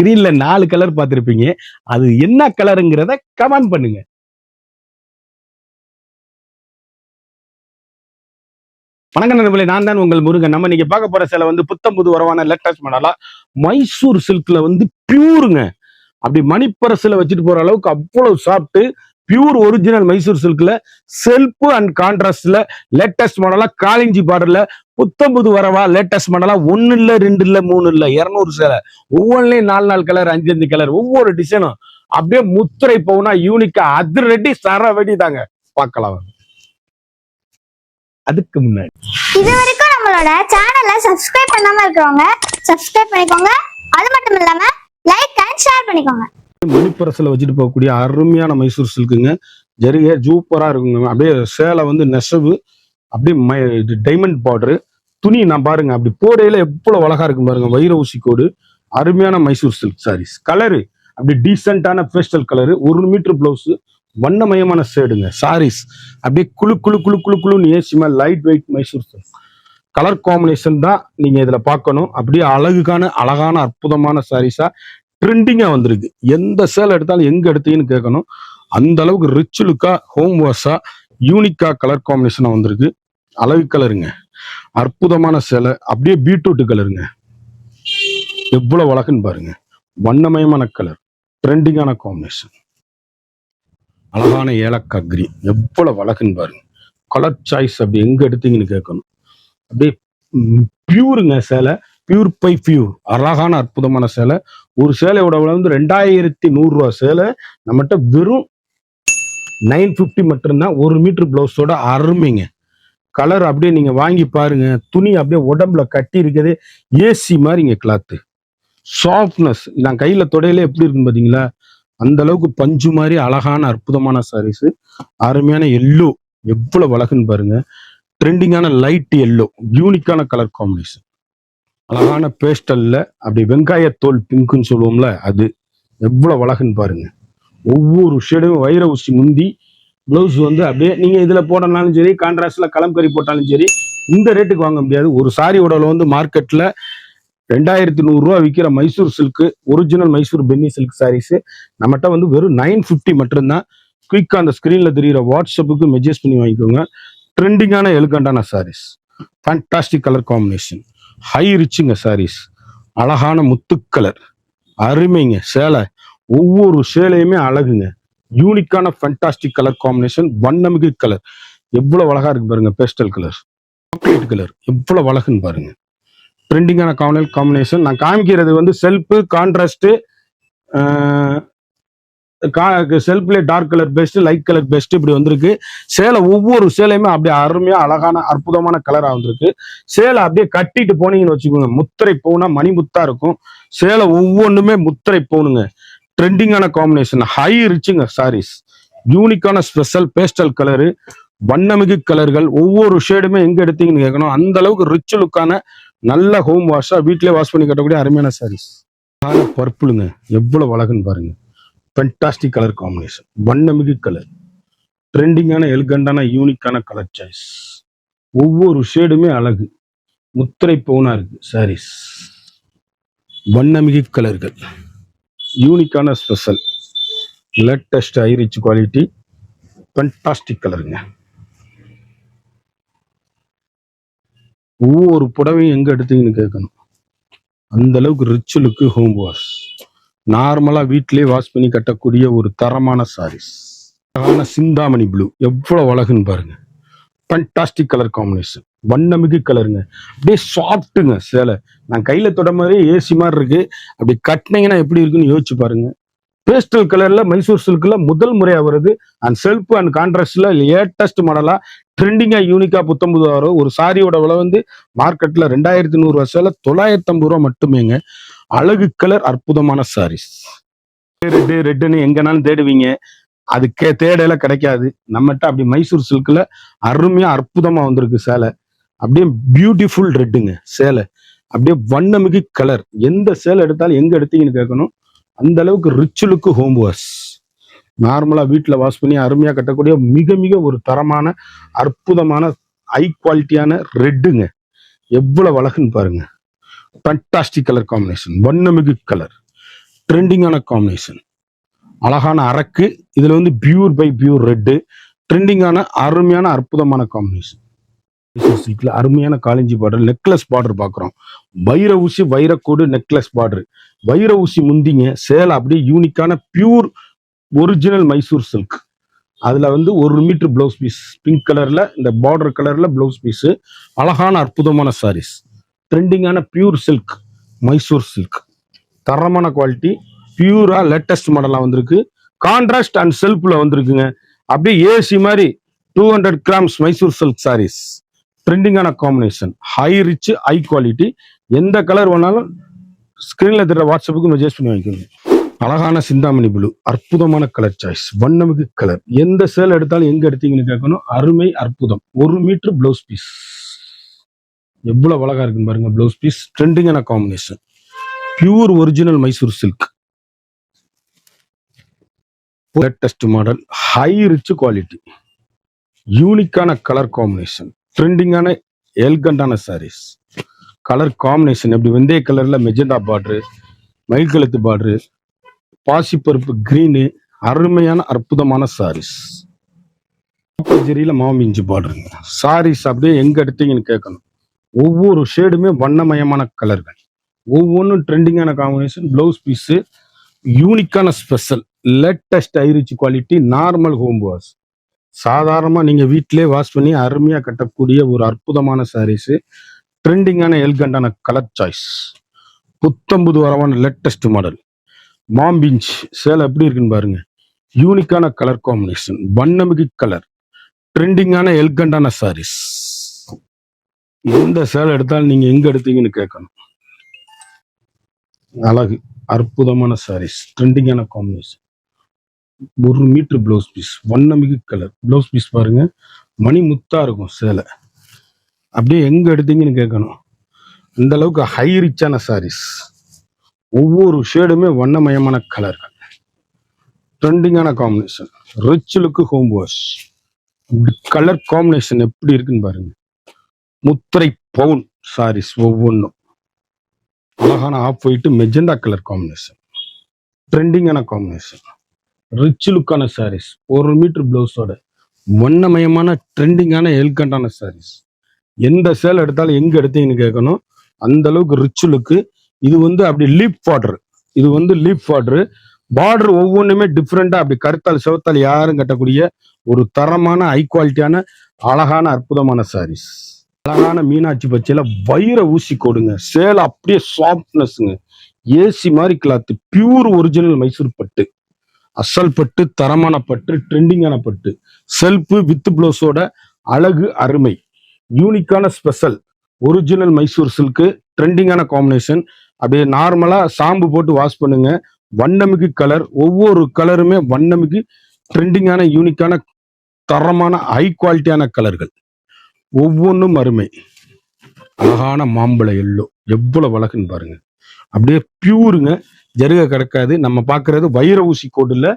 ஸ்கிரீன்ல 4 கலர் பார்த்திருப்பீங்க. அது என்ன கலருங்கிறத கமெண்ட் பண்ணுங்க. வணக்கம் நண்பர்களே, நான் தான் உங்கள் முருகன். நம்ம நீங்க பார்க்க போற சேலை வந்து புத்தம் புது வரவான லேட்டஸ்ட் மாடலா மைசூர் சில்க்ல வந்து பியூருங்க. அப்படி மணிப்பரசுல வச்சுட்டு போற அளவுக்கு அவ்வளவு சாப்பிட்டு பியூர் ஒரிஜினல் மைசூர் சில்க்ல செல்ஃப் அண்ட் கான்ட்ராஸ்ட்ல லேட்டஸ்ட் மாடலா காலிஞ்சி பார்டர்ல புத்தம் புது வரவா லேட்டஸ்ட் மாடலா 1 இல்ல 2 இல்ல 3 இல்ல 200 சேலை. ஒவ்வொன்றிலையும் 4 கலர் 5 கலர், ஒவ்வொரு டிசைனும் அப்படியே முத்திரை போனா யூனிக்கா அதிரடி சர வெடி தாங்க. பார்க்கலாம். அதுக்கு முன்னாடி இது வரைக்கும் நம்மளோட சேனலை சப்ஸ்கிரைப் பண்ணாம இருக்கிறவங்க சப்ஸ்கிரைப் பண்ணிக்கோங்க. அது மட்டும் இல்லாம லைக் அண்ட் ஷேர் பண்ணிக்கோங்க. மணிப்பரசுல வச்சுட்டு போகக்கூடிய அருமையான மைசூர் சில்க்குங்க. ஜரிகை சூப்பரா இருக்குங்க. அப்படியே சேலை வந்து நெசவு, அப்படியே டைமண்ட் பார்டரு துணி. நான் பாருங்க அப்படி போடையில எவ்வளவு அழகா இருக்கும் பாருங்க. வைர ஊசி கோடு, அருமையான மைசூர் சில்க் சாரீஸ். கலரு அப்படி டீசென்டான பேஸ்டல் கலரு, 1 மீட்டர் பிளவுஸ், வண்ணமயமான ஷேடுங்க. சாரீஸ் அப்படியே குழு குழு குழு குழு குழுன்னு ஏசிமா light weight Mysore silk. Colour combination தான் நீங்க இதுல பார்க்கணும். அப்படியே அழகான அற்புதமான சாரீஸா ட்ரெண்டிங்கா வந்திருக்கு. எந்த சேலை எடுத்தாலும் எங்க எடுத்தீங்கன்னு கேட்கணும். அந்த அளவுக்கு ரிச் லுக்கா, ஹோம் வாஷா, யூனிக்கா கலர் காம்பினேஷனா வந்திருக்கு. அழகு கலருங்க, அற்புதமான சேலை. அப்படியே பீட்ரூட் கலருங்க, எவ்வளவு அழகுன்னு பாருங்க. வண்ணமயமான கலர், ட்ரெண்டிங்கான காம்பினேஷன். அழகான ஏலக்காய் கிரீன், எவ்வளவு அழகுன்னு பாருங்க. கலர் சாய்ஸ் அப்படி எங்க எடுத்தீங்கன்னு கேட்கணும். அப்படியே பியூருங்க சேலை, பியூர் பை பியூர். அழகான அற்புதமான சேலை. ஒரு சேலையோட விலை வந்து 2100 ரூபா. சேலை நம்மகிட்ட வெறும் 950 மட்டும்தான். 1 மீட்டர் பிளவுஸோட அருமைங்க. கலர் அப்படியே நீங்க வாங்கி பாருங்க. துணி அப்படியே உடம்புல கட்டி இருக்கிறதே ஏசி மாதிரிங்க. கிளாத்து சாஃப்ட்னஸ், நான் கையில தொடையில எப்படி இருக்குன்னு பாத்தீங்களா? அந்த அளவுக்கு பஞ்சு மாதிரி அழகான அற்புதமான சாரீஸ். அருமையான எல்லோ, எவ்வளவு அழகுன்னு பாருங்க. ட்ரெண்டிங்கான லைட் எல்லோ, யூனிக்கான கலர் காம்பினேஷன். அழகான பேஸ்டல்ல அப்படி வெங்காயத்தோல் பிங்க்குன்னு சொல்லுவோம்ல, அது எவ்வளவு அழகுன்னு பாருங்க. ஒவ்வொரு ஷேடும் வைர ஊசி முந்தி. பிளவுஸ் வந்து அப்படியே நீங்க இதுல போடனாலும் சரி, கான்ட்ராஸ்ட்ல கலம்கரி போட்டாலும் சரி, இந்த ரேட்டுக்கு வாங்க முடியாது. ஒரு சாரியோட வந்து மார்க்கெட்ல 2100 ரூபா விற்கிற மைசூர் சில்க், ஒரிஜினல் மைசூர் பென்னி சில்க் சாரீஸ் நம்மகிட்ட வந்து வெறும் 950 மட்டும்தான். குயிக்கா அந்த ஸ்கிரீன்ல தெரியுற வாட்ஸ்அப்புக்கு மெசேஜ் பண்ணி வாங்கிக்கோங்க. ட்ரெண்டிங்கான எலிகண்டான sarees, fantastic colour combination, high ரிச்சுங்க சாரீஸ். அழகான முத்து கலர், அருமைங்க சேலை. ஒவ்வொரு சேலையுமே அழகுங்க. யூனிக்கான ஃபேண்டாஸ்டிக் கலர் காம்பினேஷன், வண்ணமிகு கலர். எவ்வளவு அழகா இருக்கு பாருங்க. பேஸ்டல் கலர், சாக்லேட் கலர், எவ்வளவு அழகுன்னு பாருங்க. ட்ரெண்டிங்கான காம்பினேஷன். நான் காமிக்கிறது வந்து செல்ஃபு, கான்ட்ராஸ்ட், செல்ஃப்ல dark colour best, light colour best, இப்படி வந்திருக்கு. சேலை ஒவ்வொரு சேலையுமே அப்படியே அருமையா அழகான அற்புதமான கலரா வந்திருக்கு. சேலை அப்படியே கட்டிட்டு போனீங்கன்னு வச்சுக்கோங்க, முத்திரை போனா மணிமுத்தா இருக்கும். சேலை ஒவ்வொன்றுமே முத்திரை போனுங்க. ட்ரெண்டிங்கான காம்பினேஷன், ஹை ரிச்சுங்க சாரீஸ். யூனிக்கான ஸ்பெஷல் பேஸ்டல் கலரு, வண்ணமிகு கலர்கள். ஒவ்வொரு ஷேடுமே எங்க எடுத்தீங்கன்னு கேட்கணும். அந்த அளவுக்கு ரிச் லுக்கான நல்ல ஹோம் வாஷா வீட்லயே வாஷ் பண்ணி கட்டக்கூடிய அருமையான சாரீஸ். பர்பிளுங்க, எவ்வளவு அழகுன்னு பாருங்க. ஃபேண்டாஸ்டிக் கலர் காம்பினேஷன், வண்ணமிகு கலர், ட்ரெண்டிங்கான எலிகண்டான யூனிக்கான கலர் சாய்ஸ். ஒவ்வொரு ஷேடுமே அழகு, முத்திரை பவுனா இருக்கு சாரீஸ். வண்ணமிகு கலர்கள், யூனிக்கான special, latest high rich quality, fantastic கலருங்க. ஒவ்வொரு புடவையும் எங்க எடுத்தீங்கன்னு கேட்கணும். அந்த அளவுக்கு ரிச் லுக்கு, ஹோம் வாஷ். நார்மலா வீட்டிலேயே வாஷ் பண்ணி கட்டக்கூடிய ஒரு தரமான சாரீஸ். அழகான சிந்தாமணி ப்ளூ, எவ்வளவு அழகுன்னு பாருங்க. ஃபேண்டாஸ்டிக் கலர் காம்பினேஷன், வண்ணமிகு கலருங்க. அப்படியே சாஃப்ட்டுங்க சேலை. நான் கையில தொட மாதிரி ஏசி மாதிரி இருக்கு. அப்படி கட்டினீங்கன்னா எப்படி இருக்குன்னு யோசிச்சு பாருங்க. பேஸ்டல் கலர்ல மைசூர் சில்க்ல முதல் முறையா வருது. அண்ட் செல்ஃப் அண்ட் கான்ட்ராஸ்ட்ல லேட்டஸ்ட் மாடலா ட்ரெண்டிங்கா யூனிக்கா 19 வரும். ஒரு சாரியோட விலை வந்து மார்க்கெட்ல 2100 ரூபா. சேலை 950 ரூபா மட்டுமேங்க. அழகு கலர், அற்புதமான சாரீஸ். ரெட்டுன்னு எங்கனாலும் தேடுவீங்க, அது தேடையில கிடைக்காது. நம்மகிட்ட அப்படி மைசூர் சில்க்ல அருமையா அற்புதமா வந்திருக்கு சேலை. அப்படியே பியூட்டிஃபுல் ரெட்டுங்க சேலை. அப்படியே வண்ணமிகு கலர். எந்த சேலை எடுத்தாலும் எங்க எடுத்தீங்கன்னு கேட்கணும். அந்த அளவுக்கு ரிச் லுக்கு, ஹோம் வாஷ். நார்மலா வீட்டுல வாஷ் பண்ணி அருமையா கட்டக்கூடிய மிக மிக ஒரு தரமான அற்புதமான ஹை குவாலிட்டியான ரெட்டுங்க. எவ்வளவு அழகுன்னு பாருங்க. ஃபேண்டாஸ்டிக் கலர் காம்பினேஷன், வண்ணமிகு கலர், ட்ரெண்டிங்கான காம்பினேஷன். அழகான அரக்கு, இதுல வந்து பியூர் பை பியூர் ரெட்டு, ட்ரெண்டிங்கான அருமையான அற்புதமான காம்பினேஷன். சில்க்ல அருமையான காலிஞ்சி பார்டர், நெக்லஸ் பார்டர் பார்க்குறோம். வைர ஊசி வைரக்கோடு நெக்லஸ் பார்டர், வைர ஊசி முந்திங்க. சேலை அப்படியே யூனிக்கான பியூர் ஒரிஜினல் மைசூர் சில்க். அதுல வந்து 1 மீட்டர் பிளவுஸ் பீஸ், பிங்க் கலர்ல இந்த பார்டர் கலர்ல பிளவுஸ் பீஸ். அழகான அற்புதமான சாரீஸ், ட்ரெண்டிங்கான பியூர் சில்க் மைசூர் சில்க். தரமான குவாலிட்டி, பியூரா லேட்டஸ்ட் மாடலா வந்திருக்கு. கான்ட்ராஸ்ட் அண்ட் செல்ஃப்ல வந்திருக்குங்க. அப்படியே ஏசி மாதிரி 200 கிராம்ஸ் மைசூர் சில்க் சாரீஸ். ட்ரெண்டிங்கான combination, high rich high quality. எந்த கலர் வேணாலும் ஸ்கிரீன்ல தெரியற வாட்ஸ்அப்புக்கு மெசேஜ் பண்ணி வாங்கிக்கோங்க. அழகான சிந்தாமணி ப்ளூ, அற்புதமான கலர் சாய்ஸ், வண்ணமிகு கலர். எந்த சேல் எடுத்தாலும் எங்க எடுத்தீங்கன்னு கேட்கணும். அருமை அற்புதம். 1 மீட்டர் பிளவுஸ் பீஸ். எவ்வளவு அழகா இருக்குன்னு பாருங்க பிளவுஸ் பீஸ். ட்ரெண்டிங்கான combination, pure original Mysore silk. Latest model, high rich quality, யூனிக்கான கலர் காம்பினேஷன், ட்ரெண்டிங்கான எல்கண்டான சாரீஸ். கலர் காம்பினேஷன் எப்படி வெந்தய கலர்ல மெஜெண்டா பார்டரு, மயில் கழுத்து பார்டரு, பாசிப்பருப்பு கிரீனு, அருமையான அற்புதமான சாரீஸ். ஜெரியில மாமிஞ்சி பார்டருங்க. சாரீஸ் அப்படியே எங்க எடுத்தீங்கன்னு கேட்கணும். ஒவ்வொரு ஷேடுமே வண்ணமயமான கலர்கள், ஒவ்வொன்றும் ட்ரெண்டிங்கான காம்பினேஷன். பிளவுஸ் பீஸ் யூனிக்கான special, latest ஐரிச் quality, normal home wash. சாதாரணமாக நீங்கள் வீட்டிலே வாஷ் பண்ணி அருமையாக கட்டக்கூடிய ஒரு அற்புதமான சாரீஸு. ட்ரெண்டிங்கான எல்கண்டான கலர் சாய்ஸ், புத்தம்புது வரவான லேட்டஸ்ட் மாடல். மாம்பிஞ்ச் சேலை எப்படி இருக்குன்னு பாருங்க. யூனிக்கான கலர் காம்பினேஷன், வண்ணமிகு கலர், ட்ரெண்டிங்கான எல்கண்டான சாரீஸ். எந்த சேலை எடுத்தாலும் நீங்க எங்க எடுத்தீங்கன்னு கேட்கணும். அழகு அற்புதமான சாரீஸ், ட்ரெண்டிங்கான காம்பினேஷன். 1 மீட்டர் பிளவுஸ் பீஸ், வண்ணமிகு கலர். பிளவுஸ் பீஸ் பாருங்க, மணி முத்தா இருக்கும் சேலை. அப்படியே எங்க எடுத்தீங்கன்னு கேட்கணும். இந்த அளவுக்கு ஹை ரிச்சான சாரீஸ். ஒவ்வொரு ஷேடுமே வண்ணமயமான கலர்கள், ட்ரெண்டிங்கான combination, rich look home wash. Colour combination எப்படி இருக்குன்னு பாருங்க. முத்திரை பவுன் சாரீஸ் ஒவ்வொன்றும். அழகான off white magenta colour combination, ட்ரெண்டிங்கான காம்பினேஷன், ரிச் லுக்கான சாரீஸ். 1 மீட்டர் பிளவுஸோட வண்ணமயமான ட்ரெண்டிங்கான எல்கண்டான சாரீஸ். எந்த சேல் எடுத்தாலும் எங்க எடுத்தீங்கன்னு கேட்கணும். அந்த அளவுக்கு ரிச் லுக்கு. இது வந்து அப்படி லீப் பார்டர், இது வந்து லீப் பார்டர். பார்டர் ஒவ்வொன்றுமே டிஃப்ரெண்டா அப்படி கருத்தால் சிவத்தால் யாரும் கட்டக்கூடிய ஒரு தரமான ஹை குவாலிட்டியான அழகான அற்புதமான சாரீஸ். அழகான மீனாட்சி பச்சையில வைர ஊசி கோடுங்க. சேலை அப்படியே சாஃப்ட்னஸ்ங்க, ஏசி மாதிரி கிளாத், பியூர் ஒரிஜினல் மைசூர் பட்டு, அசல் பட்டு, தரமான பட்டு, ட்ரெண்டிங்கான பட்டு. செல்ஃப் வித் பிளவுஸோட அழகு அருமை, யூனிக்கான ஸ்பெஷல் ஒரிஜினல் மைசூர் சில்க்கு. ட்ரெண்டிங்கான காம்பினேஷன். அப்படியே நார்மலா சாம்பு போட்டு வாஷ் பண்ணுங்க. வண்ணமிகு கலர், ஒவ்வொரு கலருமே வண்ணமிகு ட்ரெண்டிங்கான யூனிக்கான தரமான ஹை குவாலிட்டியான கலர்கள், ஒவ்வொன்றும் அருமை. அழகான மாம்பழ எல்லோ, எவ்வளவு அழகுன்னு பாருங்க. அப்படியே பியூருங்க, ஜருக கிடக்காது. நம்ம பார்க்கறது வைர ஊசி கோடுல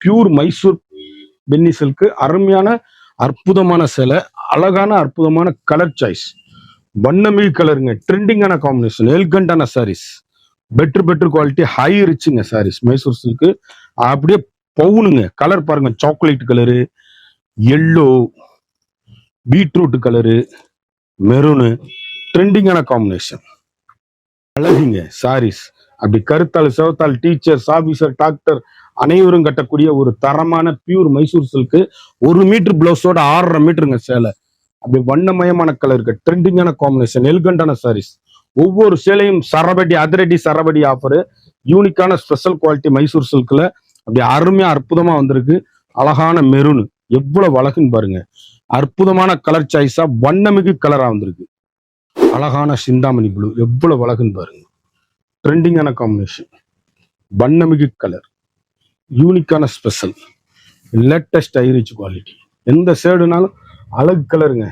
பியூர் மைசூர் பென்னி சில்க்கு. அருமையான அற்புதமான சேலை, அழகான அற்புதமான கலர் சாய்ஸ், வண்ணமிகு கலருங்க, ட்ரெண்டிங்கான காம்பினேஷன், எல்கண்டான சாரீஸ். பெட்டர் குவாலிட்டி, ஹை ரிச்சுங்க சாரீஸ் மைசூர் சில்க்கு. அப்படியே பவுனுங்க. கலர் பாருங்க, chocolate colour, yellow, beetroot colour, maroon, ட்ரெண்டிங்கான காம்பினேஷன். அழகுங்க சாரீஸ். அப்படி கருத்தால் சிவத்தால் டீச்சர்ஸ், ஆபீசர், டாக்டர் அனைவரும் கட்டக்கூடிய ஒரு தரமான பியூர் மைசூர் சில்க்கு. 1 மீட்டர் பிளவுஸோட 6.5 மீட்டருங்க சேலை. அப்படி வண்ணமயமான கலருக்கு, ட்ரெண்டிங்கான காம்பினேஷன், எல்கண்டான சாரீஸ். ஒவ்வொரு சேலையும் சரபடி அதிரடி சரபடி ஆஃபரு. யூனிக்கான ஸ்பெஷல் குவாலிட்டி மைசூர் சில்க்ல அப்படி அருமையா அற்புதமா வந்திருக்கு. அழகான மெரூன், எவ்வளவு அழகுன்னு பாருங்க. அற்புதமான கலர் சாய்ஸா வண்ணமிகு கலரா வந்திருக்கு. அழகான சிந்தாமணி ப்ளூ, எவ்வளவு அழகுன்னு பாருங்க. ட்ரெண்டிங்கான காம்பினேஷன், வண்ணமிகு கலர், யூனிக்கான ஸ்பெஷல், லேட்டஸ்ட் ஐரிச் குவாலிட்டி. எந்த ஷேடுனாலும் அழகு கலருங்க.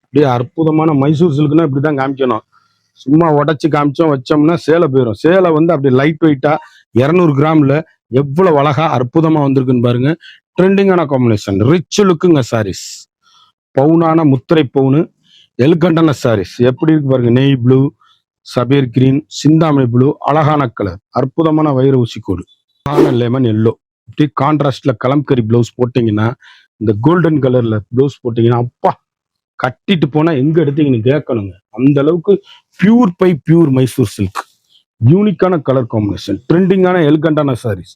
அப்படியே அற்புதமான மைசூர் சில்க்னா இப்படிதான் காமிக்கணும். சும்மா உடச்சி காமிச்சோம் வச்சோம்னா சேலை போயிடும். சேலை வந்து அப்படி லைட் வெயிட்டா 200 கிராம்ல எவ்வளவு அழகா அற்புதமா வந்திருக்குன்னு பாருங்க. ட்ரெண்டிங்கான காம்பினேஷன், ரிச் லுக்குங்க சாரீஸ். பவுனான முத்திரை பவுனு, எல்கண்டான சாரீஸ் எப்படி இருக்கு பாருங்க. நெய் ப்ளூ, சபீர் கிரீன், சிந்தாமணி ப்ளூ, அழகான கலர், அற்புதமான வைர ஊசி கோடு, அழகான லெமன் எல்லோ. இப்படி கான்ட்ராஸ்ட்ல கலம்கரி பிளவுஸ் போட்டீங்கன்னா, இந்த கோல்டன் கலர்ல பிளவுஸ் போட்டீங்கன்னா, அப்பா கட்டிட்டு போனா எங்க எடுத்தீங்கன்னு கேட்கணுங்க. அந்த அளவுக்கு pure by pure Mysore silk. யூனிக்கான கலர் காம்பினேஷன், ட்ரெண்டிங்கான எலிகண்டான சாரீஸ்,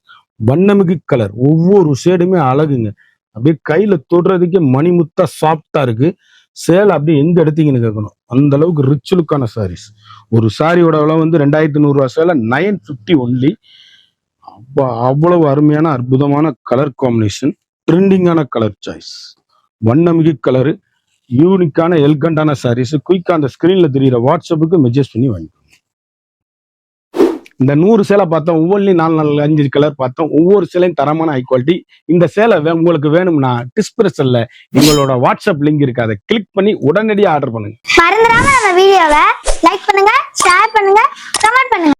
வண்ணமிகு கலர், ஒவ்வொரு ஷேடுமே அழகுங்க. அப்படியே கையில தொடுறதுக்கே மணிமுத்தா சாஃப்டா இருக்கு. சேலை அப்படியே எங்க எடுத்தீங்கன்னு கேட்கணும். அந்த அளவுக்கு ரிச் லுக்கான சாரீஸ். ஒரு சாரியோட விலை வந்து 2100 சேலை 950 ஒன்லி. அவ்வளவு அருமையான அற்புதமான கலர் காம்பினேஷன், ட்ரெண்டிங்கான கலர் சாய்ஸ், வண்ணமிகு கலரு, யூனிக்கான எல்கண்டான சாரீஸ். குயிக்கா அந்த ஸ்கிரீன்ல தெரியுற வாட்ஸ்அப்புக்கு மெசேஜ் பண்ணி வாங்கிக்கோங்க. இந்த 100 சேலை பார்த்தோம், ஒவ்வொன்றிலையும் 4 5 கலர் பார்த்தோம். ஒவ்வொரு சேலையும் தரமான ஹை குவாலிட்டி. இந்த சேலை உங்களுக்கு வேணும்னா டிஸ்கிரிப்ஷன்ல எங்களோட வாட்ஸ்அப் லிங்க் இருக்கு, அதை கிளிக் பண்ணி உடனடியாக ஆர்டர் பண்ணுங்க. மறந்துடாம நம்ம வீடியோவை லைக் பண்ணுங்க, ஷேர் பண்ணுங்க, கமெண்ட் பண்ணுங்க.